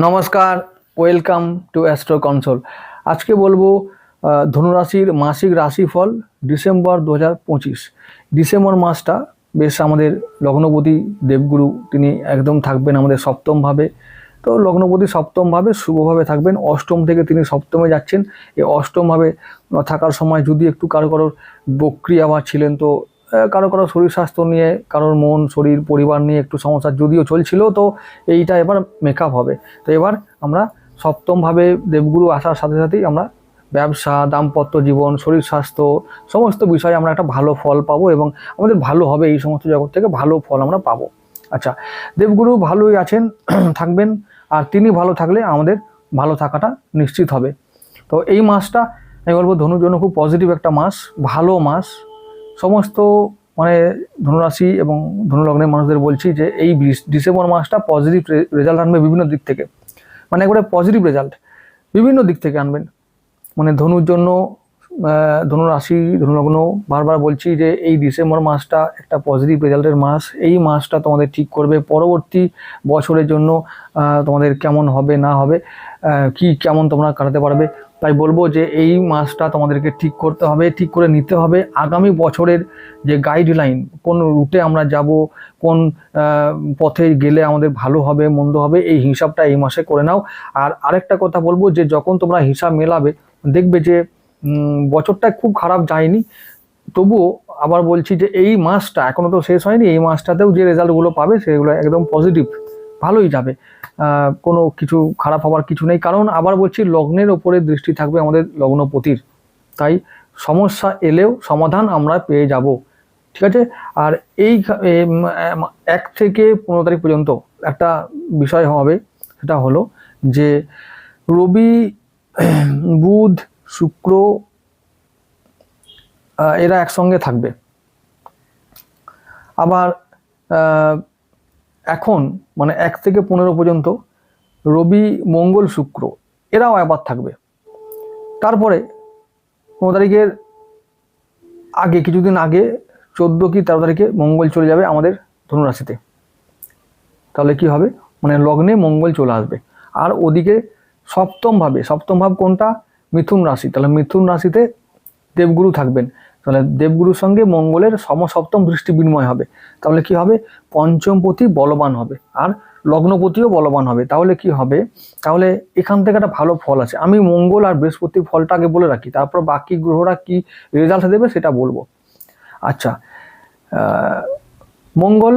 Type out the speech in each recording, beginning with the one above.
নমস্কার, welcome to astro console. আজকে বলবো ধনুরাশির মাসিক রাশিফল ডিসেম্বর 2025। ডিসেম্বর মাসটা বেশ আমাদের লগ্নপতি দেবগুরু তিনি একদম থাকবেন আমাদের সপ্তমভাবে। তো লগ্নপতি সপ্তমভাবে শুভভাবে থাকবেন, অষ্টম থেকে তিনি সপ্তমে যাচ্ছেন। এই অষ্টমভাবে থাকার সময় যদি একটু কারো কারোর বক্রি আবার ছিলেন, তো কারো কারো শরীর স্বাস্থ্য নিয়ে, কারোর মন শরীর পরিবার নিয়ে একটু সমস্যা যদিও চলছিল, তো এইটা এবার মেকআপ হবে। তো এবার আমরা সপ্তমভাবে দেবগুরু আসার সাথে সাথেই আমরা ব্যবসা, দাম্পত্য জীবন, শরীর স্বাস্থ্য সমস্ত বিষয়ে আমরা একটা ভালো ফল পাবো এবং আমাদের ভালো হবে। এই সমস্ত জগৎ থেকে ভালো ফল আমরা পাবো। আচ্ছা, দেবগুরু ভালোই আছেন, থাকবেন, আর তিনি ভালো থাকলে আমাদের ভালো থাকাটা নিশ্চিত হবে। তো এই মাসটা আমি বলবো ধনুর জন্য খুব পজিটিভ একটা মাস, ভালো মাস। সমস্ত মানে ধনুরাশি এবং ধনুলগ্নের মানুষদের বলছি যে এই ডিসেম্বর মাসটা পজিটিভ রেজাল্ট আনবে বিভিন্ন দিক থেকে, মানে একবারে পজিটিভ রেজাল্ট বিভিন্ন দিক থেকে আনবেন। মানে ধনুর জন্য, ধনুরাশি ধনুলগ্ন, বারবার বলছি যে এই ডিসেম্বর মাসটা একটা পজিটিভ রেজাল্টের মাস। এই মাসটা তোমাদের ঠিক করবে পরবর্তী বছরের জন্য তোমাদের কেমন হবে না হবে, কি কেমন তোমরা কাটাতে পারবে। তাই বলবো যে এই মাসটা তোমাদেরকে ঠিক করতে হবে, ঠিক করে নিতে হবে। আগামী বছরের যে গাইডলাইন, কোন রুটে আমরা যাব, কোন পথে গেলে আমাদের ভালো হবে মন্দ হবে, এই হিসাবটা এই মাসে করে নাও। আর আরেকটা কথা বলবো যে যখন তোমরা হিসাব মেলাবে দেখবে যে বছরটা খুব খারাপ যায়নি। তবুও আবার বলছি যে এই মাসটা এখনো তো শেষ হয়নি, এই মাসটাতেও যে রেজাল্টগুলো পাবে সেগুলো একদম পজিটিভ, ভালোই যাবে। কোনো কিছু খারাপ হওয়ার কিছু নেই, কারণ আবার বলছি লগ্নের ওপরে দৃষ্টি থাকবে আমাদের লগ্নপতির। তাই সমস্যা এলেও সমাধান আমরা পেয়ে যাব, ঠিক আছে। আর এই 1 থেকে 15 তারিখ পর্যন্ত একটা বিষয় হবে, সেটা হলো যে রবি, বুধ, শুক্র এরা একসঙ্গে থাকবে। আবার এখন মানে 1 থেকে 15 পর্যন্ত রবি, মঙ্গল, শুক্র এরাও আবার থাকবে। তারপরে 15 তারিখের আগে, কিছুদিন আগে 14 কি 13 তারিখে মঙ্গল চলে যাবে আমাদের ধনুরাশিতে। তাহলে কি হবে, মানে লগ্নে মঙ্গল চলে আসবে। আর ওদিকে সপ্তম ভাব কোনটা, মিথুন রাশি। তাহলে মিথুন রাশিতে দেবগুরু থাকবেন। তাহলে দেবগুরুর সঙ্গে মঙ্গলের সমসপ্তম দৃষ্টি বিনিময় হবে। তাহলে কি হবে, পঞ্চমপতি বলবান হবে আর লগ্নপতিও বলবান হবে। তাহলে কি হবে, তাহলে এখান থেকে একটা ভালো ফল আছে। আমি মঙ্গল আর বৃহস্পতির ফলটা আগে বলে রাখি, তারপর বাকি গ্রহরা কি রেজাল্ট দেবে সেটা বলবো। আচ্ছা, মঙ্গল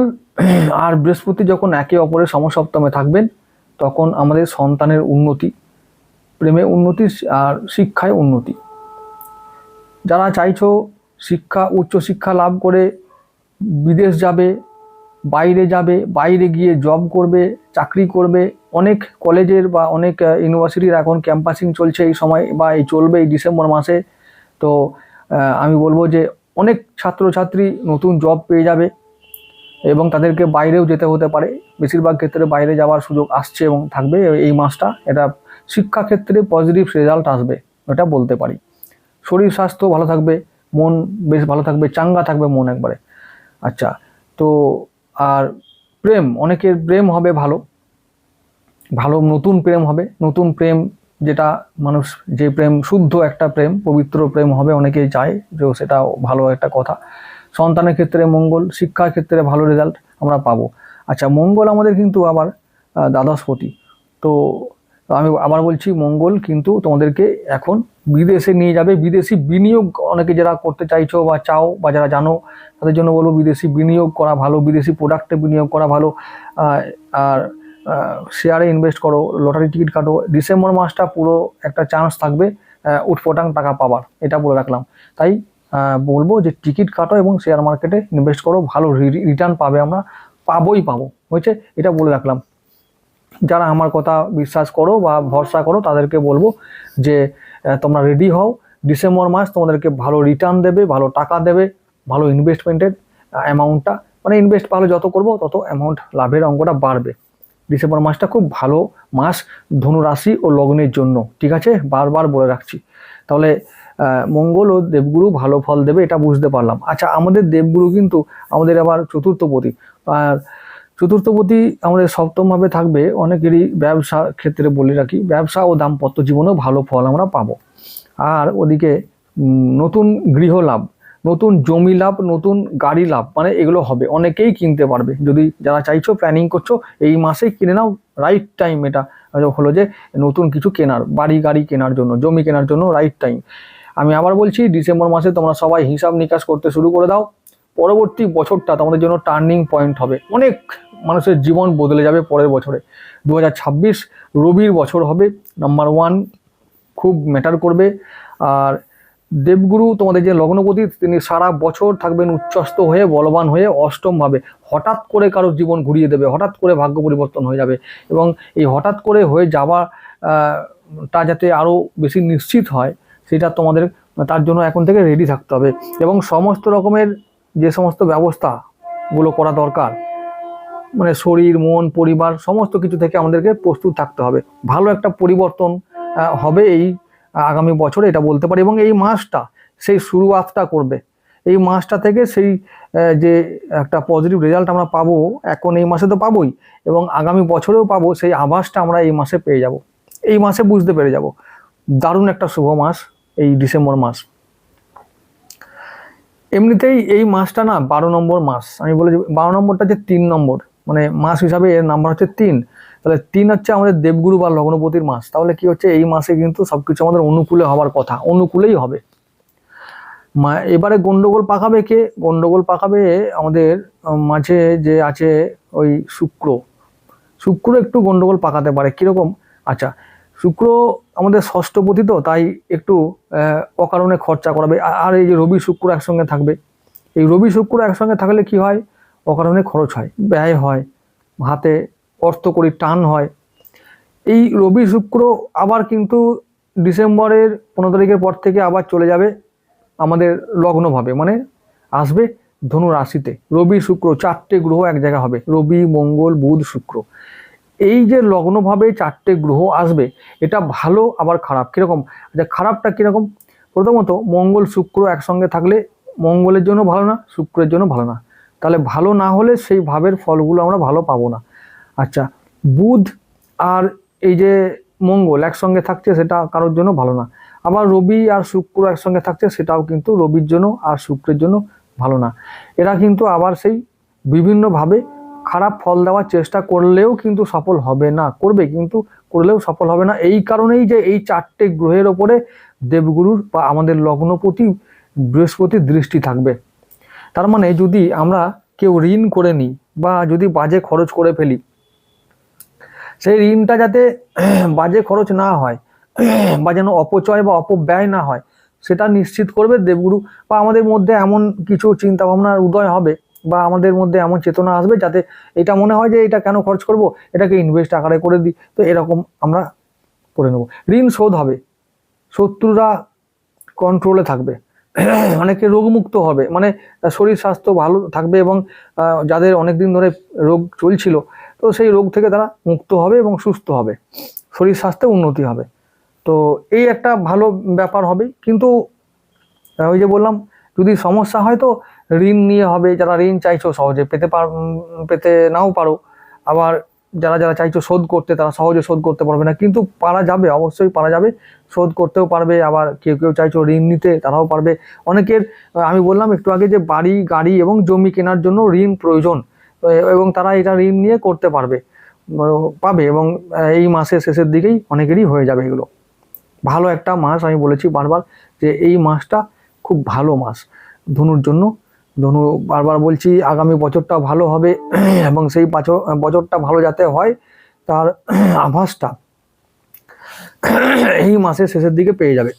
আর বৃহস্পতি যখন একে অপরের সমসপ্তমে থাকবেন, তখন আমাদের সন্তানের উন্নতি, প্রেমে উন্নতি আর শিক্ষায় উন্নতি। যারা চাইছো শিক্ষা, উচ্চশিক্ষা লাভ করে বিদেশ যাবে, বাইরে গিয়ে জব করবে, চাকরি করবে, অনেক কলেজের বা অনেক ইউনিভার্সিটির এখন ক্যাম্পাসিং চলছে এই সময় বা এই চলবে এই ডিসেম্বর মাসে। তো আমি বলবো যে অনেক ছাত্রছাত্রী নতুন জব পেয়ে যাবে এবং তাদেরকে বাইরেও যেতে হতে পারে। বেশিরভাগ ক্ষেত্রে বাইরে যাওয়ার সুযোগ আসছে এবং থাকবে এই মাসটা। এটা শিক্ষাক্ষেত্রে পজিটিভ রেজাল্ট আসবে, এটা বলতে পারি। শরীর স্বাস্থ্য ভালো থাকবে, মন বেশ ভালো থাকবে, চাঙ্গা থাকবে মন একবারে। আচ্ছা, তো আর প্রেম, অনেকের প্রেম হবে ভালো নতুন প্রেম হবে। নতুন প্রেম যেটা মানুষ, যে প্রেম শুদ্ধ একটা প্রেম, পবিত্র প্রেম হবে, অনেকেই চায়, যে সেটাও ভালো একটা কথা। সন্তানের ক্ষেত্রে মঙ্গল, শিক্ষার ক্ষেত্রে ভালো রেজাল্ট আমরা পাবো। আচ্ছা, মঙ্গল আমাদের কিন্তু আবার দ্বাদশপতি। তো আমি আবার বলছি, মঙ্গল কিন্তু তোমাদেরকে এখন বিদেশে নিয়ে যাবে। বিদেশি বিনিয়োগ অনেকে যারা করতে চাইছো বা চাও বা যারা জানো, তাদের জন্য বলবো বিদেশি বিনিয়োগ করা ভালো, বিদেশি প্রোডাক্টে বিনিয়োগ করা ভালো। আর শেয়ারে ইনভেস্ট করো, লটারি টিকিট কাটো। ডিসেম্বর মাসটা পুরো একটা চান্স থাকবে উটপটাং টাকা পাবার, এটা বলে রাখলাম। তাই বলবো যে টিকিট কাটো এবং শেয়ার মার্কেটে ইনভেস্ট করো, ভালো রিটার্ন পাবে, আমরা পাবো, হয়েছে, এটা বলে রাখলাম। যারা আমার কথা বিশ্বাস করো বা ভরসা করো তাদেরকে বলবো যে তোমরা রেডি হও। ডিসেম্বর মাস তোমাদেরকে ভালো রিটার্ন দেবে, ভালো টাকা দেবে, ভালো ইনভেস্টমেন্টের অ্যামাউন্টটা, মানে ইনভেস্ট ভালো যত করবো তত অ্যামাউন্ট লাভের অঙ্কটা বাড়বে। ডিসেম্বর মাসটা খুব ভালো মাস ধনুরাশি ও লগ্নের জন্য, ঠিক আছে, বারবার বলে রাখছি। তাহলে মঙ্গল ও দেবগুরু ভালো ফল দেবে, এটা বুঝতে পারলাম। আচ্ছা, আমাদের দেবগুরু কিন্তু আমাদের আবার চতুর্থপতি। আর চতুর্থপতি আমাদের সপ্তমভাবে থাকবে, অনেকেরই ব্যবসা ক্ষেত্রে বলে রাখি, ব্যবসা ও দাম্পত্য জীবনেও ভালো ফল আমরা পাবো। আর ওদিকে নতুন গৃহ লাভ, নতুন জমি লাভ, নতুন গাড়ি লাভ, মানে এগুলো হবে, অনেকেই কিনতে পারবে। যদি যারা চাইছো, প্ল্যানিং করছো, এই মাসেই কিনে নাও, রাইট টাইম এটা হলো যে নতুন কিছু কেনার, বাড়ি গাড়ি কেনার জন্য, জমি কেনার জন্য রাইট টাইম। আমি আবার বলছি, ডিসেম্বর মাসে তোমরা সবাই হিসাব নিকাশ করতে শুরু করে দাও। পরবর্তী বছরটা তোমাদের জন্য টার্নিং পয়েন্ট হবে, অনেক মানুষের জীবন বদলে যাবে পরের বছরে। 2026 রবির বছর হবে, নাম্বার 1 খুব ম্যাটার করবে। আর দেবগুরু তোমাদের যে লগ্নপতি, তিনি সারা বছর থাকবেন উচ্চস্থ হয়ে, বলবান হয়ে অষ্টমভাবে। হঠাৎ করে কারোর জীবন ঘুরিয়ে দেবে, হঠাৎ করে ভাগ্য পরিবর্তন হয়ে যাবে, এবং এই হঠাৎ করে হয়ে যাওয়াটা যাতে আরও বেশি নিশ্চিত হয়, সেটা তোমাদের তার জন্য এখন থেকে রেডি থাকতে হবে। এবং সমস্ত রকমের যে সমস্ত ব্যবস্থাগুলো করা দরকার, মানে শরীর, মন, পরিবার, সমস্ত কিছু থেকে আমাদেরকে প্রস্তুত থাকতে হবে। ভালো একটা পরিবর্তন হবে এই আগামী বছরে, এটা বলতে পারি। এবং এই মাসটা সেই শুরুয়াতটা করবে, এই মাসটা থেকে সেই যে একটা পজিটিভ রেজাল্ট আমরা পাবো, এখন এই মাসে তো পাবোই, এবং আগামী বছরেও পাবো, সেই আভাসটা আমরা এই মাসে পেয়ে যাব, এই মাসে বুঝতে পেরে যাব। দারুণ একটা শুভ মাস এই ডিসেম্বর মাস। এমনিতেই এই মাসটা না 12 নম্বর মাস, আমি বলে 12 নম্বরটা যে 3 নম্বর, মানে মাস হিসাবে এর নাম্বার হচ্ছে 3, তাহলে 3 হচ্ছে আমাদের দেবগুরু বা লগ্নপতির মাস। তাহলে কি হচ্ছে, এই মাসে কিন্তু সবকিছু আমাদের অনুকূলে হওয়ার কথা, অনুকূলেই হবে। এবারে গন্ডগোল পাকাবে কে? গন্ডগোল পাকাবে আমাদের মাঝে যে আছে ওই শুক্র। শুক্র একটু গন্ডগোল পাকাতে পারে। কিরকম? আচ্ছা, শুক্র আমাদের ষষ্ঠপতি, তো তাই একটু অকারণে খরচা করাবে। আর এই যে রবি শুক্র একসঙ্গে থাকবে, এই রবি শুক্র একসঙ্গে থাকলে কি হয়, অকারণে খরচ হয়, ব্যয় হয়, হাতে অর্থকরী টান হয়। এই রবি শুক্র আবার কিন্তু ডিসেম্বরের 15 তারিখের পর থেকে আবার চলে যাবে আমাদের লগ্নভাবে, মানে আসবে ধনু রাশিতে। রবি শুক্র 4টে গ্রহ এক জায়গা হবে, রবি, মঙ্গল, বুধ, শুক্র। এই যে লগ্নভাবে 4টে গ্রহ আসবে, এটা ভালো আবার খারাপ। কিরকম? আচ্ছা, খারাপটা কিরকম? প্রথমত, মঙ্গল শুক্র একসঙ্গে থাকলে মঙ্গলের জন্য ভালো না, শুক্রের জন্য ভালো না। তাহলে ভালো না হলে সেই ভাবের ফলগুলো আমরা ভালো পাবো না। আচ্ছা, বুধ আর এই যে মঙ্গল একসঙ্গে থাকছে, সেটা কারোর জন্য ভালো না। আবার রবি আর শুক্র একসঙ্গে থাকছে, সেটাও কিন্তু রবির জন্য আর শুক্রের জন্য ভালো না। এরা কিন্তু আবার সেই বিভিন্নভাবে খারাপ ফল দেওয়ার চেষ্টা করলেও কিন্তু সফল হবে না, করবে কিন্তু করলেও সফল হবে না। এই কারণেই যে এই 4টে গ্রহের ওপরে দেবগুরুর বা আমাদের লগ্নপতি বৃহস্পতির দৃষ্টি থাকবে। তার মানে যদি আমরা কেউ ঋণ করে নিই বা যদি বাজে খরচ করে ফেলি, সেই ঋণটা যাতে বাজে খরচ না হয় বা যেন অপচয় বা অপব্যয় না হয়, সেটা নিশ্চিত করবে দেবগুরু। বা আমাদের মধ্যে এমন কিছু চিন্তা ভাবনার উদয় হবে, বা আমাদের মধ্যে এমন চেতনা আসবে যাতে এটা মনে হয় যে এটা কেন খরচ করব, এটাকে ইনভেস্ট আকারে করে দিই, তো এরকম আমরা করে নেব। ঋণ শোধ হবে, শত্রুরা কন্ট্রোলে থাকবে, অনেকে রোগমুক্ত হবে, মানে শরীর স্বাস্থ্য ভালো থাকবে, এবং যাদের অনেকদিন ধরে রোগ চলছিল, তো সেই রোগ থেকে তারা মুক্ত হবে এবং সুস্থ হবে, শরীর স্বাস্থ্যে উন্নতি হবে। তো এই একটা ভালো ব্যাপার হবে। কিন্তু ওই যে বললাম, যদি সমস্যা হয় তো ঋণ নিয়ে হবে। যারা ঋণ চাইছো সহজে পেতে নাও পারো, আবার যারা যারা চাইছো শোধ করতে, তারা সহজে শোধ করতে পারবে না, কিন্তু পারা যাবে, অবশ্যই পারা যাবে, শোধ করতেও পারবে। আবার কেউ কেউ চাইছো ঋণ নিতে, তারাও পারবে। অনেকের, আমি বললাম একটু আগে যে বাড়ি গাড়ি এবং জমি কেনার জন্য ঋণ প্রয়োজন, এবং তারা এটা ঋণ নিয়ে করতে পাবে, এবং এই মাসের শেষের দিকেই অনেকেরই হয়ে যাবে এগুলো। ভালো একটা মাস, আমি বলেছি বারবার যে এই মাসটা খুব ভালো মাস ধনুর জন্য। ধনু, বারবার বলছি, আগামী বছরটা ভালো হবে, এবং সেই বছরটা ভালো যাতে হয় তার আভাসটা এই মাসের শেষের দিকে পেয়ে যাবে।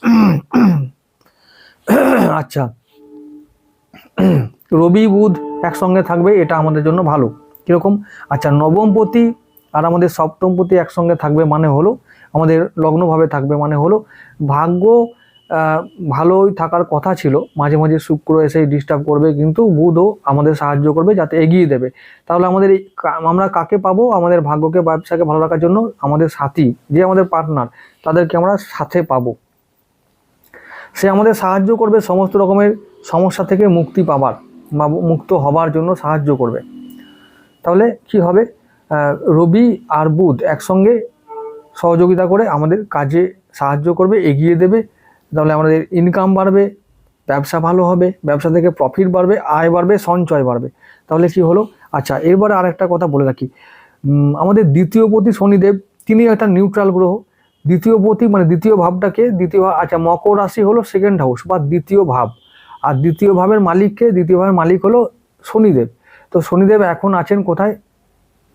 আচ্ছা, রবি বুধ একসঙ্গে থাকবে, এটা আমাদের জন্য ভালো। কিরকম? আচ্ছা, নবমপতি আর আমাদের সপ্তমপতি একসঙ্গে থাকবে, মানে হলো আমাদের লগ্নভাবে থাকবে, মানে হলো ভাগ্য ভালোই থাকার কথা ছিল। মাঝে মাঝে শুক্র এসে ডিস্টার্ব করবে, কিন্তু বুধও আমাদের সাহায্য করবে, যাতে এগিয়ে দেবে। তাহলে আমরা কাকে পাবো? আমাদের ভাগ্যকে, ব্যবসাকে ভালো রাখার জন্য আমাদের সাথী, যে আমাদের পার্টনার, তাদেরকে আমরা সাথে পাবো। সে আমাদের সাহায্য করবে সমস্ত রকমের সমস্যা থেকে মুক্তি পাবার বা মুক্ত হবার জন্য সাহায্য করবে। তাহলে কি হবে, রবি আর বুধ একসঙ্গে সহযোগিতা করে আমাদের কাজে সাহায্য করবে, এগিয়ে দেবে। তাহলে আমাদের ইনকাম বাড়বে, ব্যবসা ভালো হবে, ব্যবসা থেকে প্রফিট বাড়বে, আয় বাড়বে, সঞ্চয় বাড়বে। তাহলে কি হলো? আচ্ছা, এরপরে আরেকটা কথা বলে রাখি, আমাদের দ্বিতীয় পতি শনিদেব, তিনি একটা নিউট্রাল গ্রহ। দ্বিতীয় পতি মানে দ্বিতীয় ভাবটাকে, আচ্ছা, মকর রাশি হলো সেকেন্ড হাউস বা দ্বিতীয় ভাব, আর দ্বিতীয় ভাবের মালিককে, দ্বিতীয় ভাবের মালিক হলো শনিদেব। তো শনিদেব এখন আছেন কোথায়?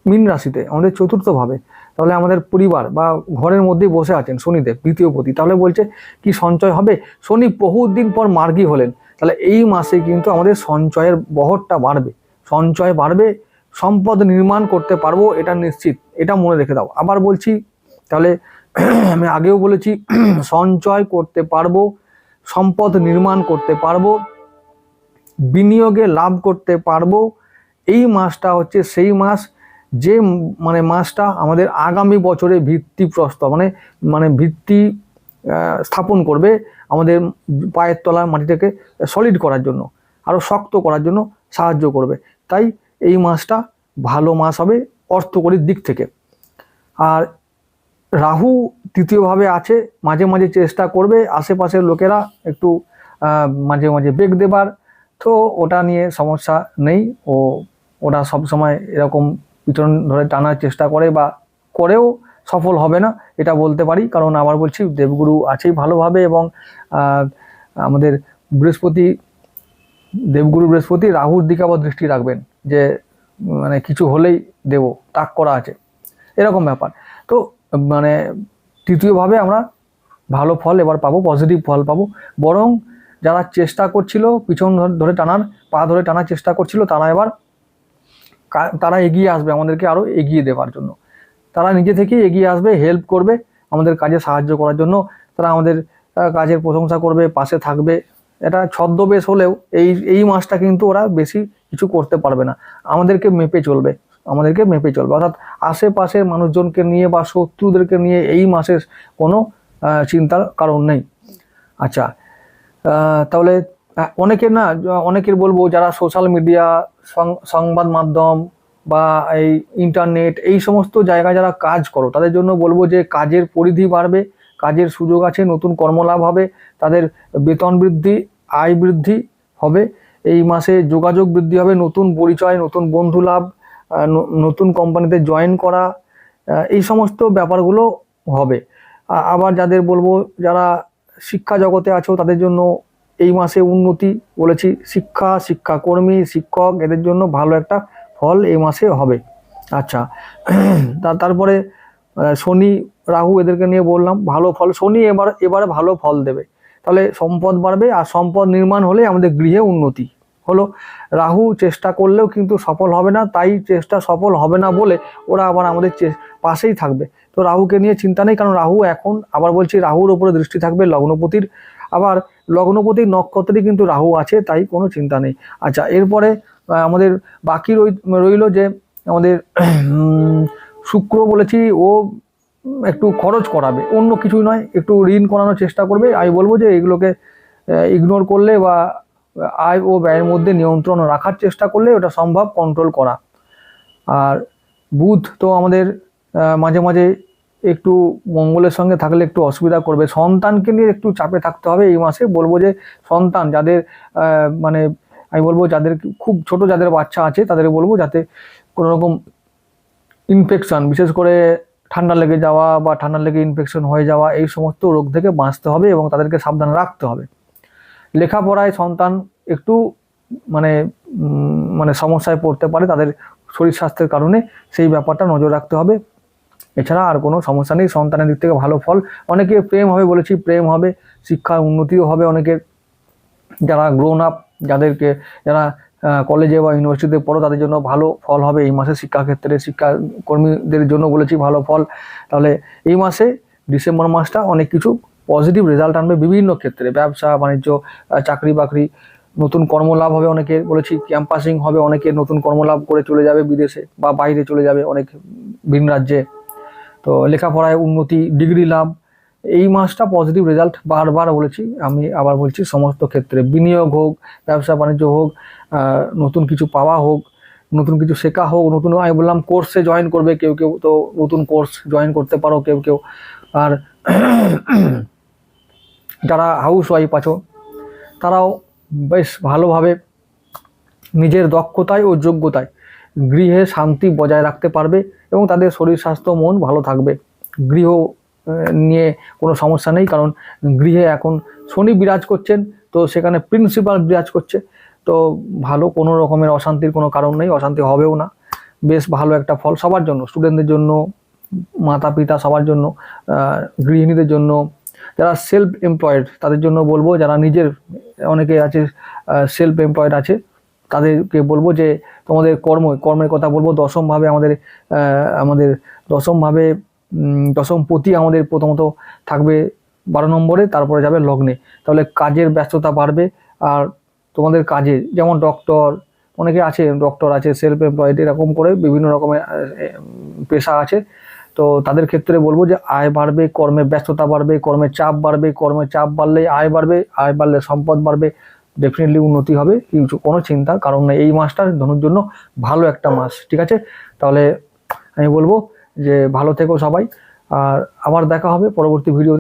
মীন রাশিতে, আমাদের চতুর্থ ভাবে। তাহলে আমাদের পরিবার বা ঘরের মধ্যেই বসে আছেন শনিদেব, দ্বিতীয় পতি। তাহলে বলছে কি সঞ্চয় হবে? শনি বহুদিন পর মার্গী হলেন, তাহলে এই মাসে কিন্তু আমাদের সঞ্চয়ের বহরটা বাড়বে, সঞ্চয় বাড়বে, সম্পদ নির্মাণ করতে পারবো, এটা নিশ্চিত, এটা মনে রেখে দাও। আবার বলছি, তাহলে আমি আগেও বলেছি, সঞ্চয় করতে পারবো, সম্পদ নির্মাণ করতে পারবো, বিনিয়োগে লাভ করতে পারবো। এই মাসটা হচ্ছে সেই মাস, যে মানে মাসটা আমাদের আগামী বছরে ভিত্তিপ্রস্তর মানে ভিত্তি স্থাপন করবে, আমাদের পায়ের তলার মাটিটাকে সলিড করার জন্য, আরও শক্ত করার জন্য সাহায্য করবে। তাই এই মাসটা ভালো মাস হবে অর্থকরীর দিক থেকে। আর রাহু তৃতীয়ভাবে আছে, মাঝে মাঝে চেষ্টা করবে আশেপাশের লোকেরা একটু মাঝে মাঝে বেগ দেবার, তো ওটা নিয়ে সমস্যা নেই। ওটা সবসময় এরকম পিছন ধরে টানার চেষ্টা করে বা করেও সফল হবে না, এটা বলতে পারি। কারণ আবার বলছি, দেবগুরু আছেই ভালোভাবে, এবং আমাদের দেবগুরু বৃহস্পতি রাহুর দিকে আবার দৃষ্টি রাখবেন, যে মানে কিছু হলেই দেব, তাক করা আছে, এরকম ব্যাপার। তো মানে তৃতীয়ভাবে আমরা ভালো ফল এবার পাবো, পজিটিভ ফল পাবো। বরং যারা চেষ্টা করছিল পিছন ধরে টানার, পা ধরে টানার চেষ্টা করছিল, তারা এগিয়ে আসবে আমাদেরকে আরও এগিয়ে দেওয়ার জন্য। তারা নিজে থেকেই এগিয়ে আসবে, হেল্প করবে, আমাদের কাজে সাহায্য করার জন্য। তারা আমাদের কাজের প্রশংসা করবে, পাশে থাকবে। এটা ছদ্মবেশ হলেও এই মাসটা কিন্তু ওরা বেশি কিছু করতে পারবে না, আমাদেরকে মেপে চলবে, অর্থাৎ আশেপাশের মানুষজনকে নিয়ে বা শত্রুদেরকে নিয়ে এই মাসের কোনো চিন্তার কারণ নেই। আচ্ছা, তাহলে অনেকের বলবো, যারা সোশ্যাল মিডিয়া, সংবাদ মাধ্যম বা এই ইন্টারনেট, এই সমস্ত জায়গায় যারা কাজ করো, তাদের জন্য বলবো যে কাজের পরিধি বাড়বে, কাজের সুযোগ আছে, নতুন কর্মলাভ হবে, তাদের বেতন বৃদ্ধি, আয় বৃদ্ধি হবে। এই মাসে যোগাযোগ বৃদ্ধি হবে, নতুন পরিচয়, নতুন বন্ধু লাভ, নতুন কোম্পানিতে জয়েন করা, এই সমস্ত ব্যাপারগুলো হবে। আবার যাদের বলবো, যারা শিক্ষা জগতে আছো, তাদের জন্য এই মাসে উন্নতি, বলেছি শিক্ষাকর্মী, শিক্ষক, এদের জন্য ভালো একটা ফল এই মাসে হবে। আচ্ছা, তারপরে শনি রাহু এদেরকে নিয়ে বললাম ভালো ফল। শনি এবারে ভালো ফল দেবে, তাহলে সম্পদ বাড়বে, আর সম্পদ নির্মাণ হলে আমাদের গৃহে উন্নতি হলো। রাহু চেষ্টা করলেও কিন্তু সফল হবে না, তাই চেষ্টা সফল হবে না বলে ওরা আবার আমাদের পাশেই থাকবে। তো রাহুকে নিয়ে চিন্তা নেই, কারণ রাহু এখন, আবার বলছি, রাহুর ওপরে দৃষ্টি থাকবে লগ্নপতির, আবার লগ্নপতির নক্ষত্রে কিন্তু রাহু আছে, তাই কোনো চিন্তা নেই। আচ্ছা, এরপরে আমাদের বাকি রইল যে আমাদের শুক্র, বলেছি ও একটু খরচ করাবে, অন্য কিছুই নয়, একটু ঋণ করানোর চেষ্টা করবে। আমি বলবো যে এগুলোকে ইগনোর করলে বা আয় ও ব্যয়ের মধ্যে নিয়ন্ত্রণ রাখার চেষ্টা করলে ওটা সম্ভব কন্ট্রোল করা। আর বুধ তো আমাদের মাঝে মাঝে একটু মঙ্গলের সঙ্গে থাকলে একটু অসুবিধা করবে, সন্তানকে নিয়ে একটু চাপে থাকতে হবে এই মাসে। বলবো যে সন্তান যাদের মানে আমি বলবো যাদের খুব ছোট, যাদের বাচ্চা আছে, তাদের বলবো যাতে কোনো রকম ইনফেকশন, বিশেষ করে ঠান্ডা লেগে যাওয়া বা ঠান্ডা লেগে ইনফেকশন হয়ে যাওয়া, এই সমস্ত রোগ থেকে বাঁচতে হবে এবং তাদেরকে সাবধান রাখতে হবে। লেখাপড়ায় সন্তান একটু মানে সমস্যায় পড়তে পারে তাদের শরীর স্বাস্থ্যের কারণে, সেই ব্যাপারটা নজর রাখতে হবে। এছাড়া আর কোনো সমস্যা নেই, সন্তানের দিক থেকে ভালো ফল। অনেকের প্রেম হবে, বলেছি প্রেম হবে, শিক্ষার উন্নতিও হবে অনেকের। যারা গ্রোন আপ, যারা কলেজে বা ইউনিভার্সিটিতে পড়ো, তাদের জন্য ভালো ফল হবে এই মাসে। শিক্ষাক্ষেত্রে শিক্ষাকর্মীদের জন্য বলেছি ভালো ফল। তাহলে এই মাসে, ডিসেম্বর মাসটা অনেক কিছু পজিটিভ রেজাল্ট আনবে বিভিন্ন ক্ষেত্রে, ব্যবসা বাণিজ্য, চাকরি বাকরি, নতুন কর্মলাভ হবে অনেকের, বলেছি ক্যাম্পাসিং হবে অনেকের, নতুন কর্মলাভ করে চলে যাবে বিদেশে বা বাইরে চলে যাবে অনেক ভিন রাজ্যে। তো লেখাপড়ায় উন্নতি, ডিগ্রি লাভ, এই মাসটা পজিটিভ রেজাল্ট বারবার বলেছি, আমি আবার বলছি, সমস্ত ক্ষেত্রে বিনিয়োগ হোক, ব্যবসা বাণিজ্য হোক, নতুন কিছু পাওয়া হোক, নতুন কিছু শেখা হোক, নতুন আমি বললাম কোর্সে জয়েন করবে, কেউ কেউ তো নতুন কোর্স জয়েন করতে পারো কেউ কেউ। আর যারা হাউস ওয়াইফ আছো তারাও বেশ ভালোভাবে নিজের দক্ষতায় ও যোগ্যতায় গৃহে শান্তি বজায় রাখতে পারবে এবং তাদের শরীর স্বাস্থ্য মন ভালো থাকবে। গৃহ নিয়ে কোনো সমস্যা নেই, কারণ গৃহে এখন শনি বিরাজ করছেন, তো সেখানে প্রিন্সিপাল বিরাজ করছে, তো ভালো, কোনো রকমের অশান্তির কোনো কারণ নেই, অশান্তি হবেও না। বেশ ভালো একটা ফল সবার জন্য, স্টুডেন্টদের জন্য, মাতা পিতা সবার জন্য, গৃহিণীদের জন্য, যারা সেলফ এমপ্লয়েড তাদের জন্য বলবো, যারা নিজের অনেকে আছে সেলফ এমপ্লয়েড আছে তাদেরকে বলবো যে তোমাদের কর্মের কথা বলবো। দশমভাবে আমাদের দশমভাবে দশমপতি আমাদের প্রথমত থাকবে 12 নম্বরে, তারপরে যাবে লগ্নে, তাহলে কাজের ব্যস্ততা বাড়বে। আর তোমাদের কাজে যেমন ডক্টর, অনেকে আছে ডক্টর আছে, সেলফ এমপ্লয়েড, এরকম করে বিভিন্ন রকমের পেশা আছে, তো তাদের ক্ষেত্রে বলবো যে আয় বাড়বে, কর্মের ব্যস্ততা বাড়বে, কর্মের চাপ বাড়বে, কর্মের চাপ বাড়লে আয় বাড়বে, আয় বাড়লে সম্পদ বাড়বে, ডেফিনেটলি উন্নতি হবে, কোনো চিন্তার কারণ নেই। এই মাসটা ধনুর জন্য ভালো একটা মাস, ঠিক আছে? তাহলে আমি বলবো যে ভালো থেকো সবাই, আর আবার দেখা হবে পরবর্তী ভিডিও।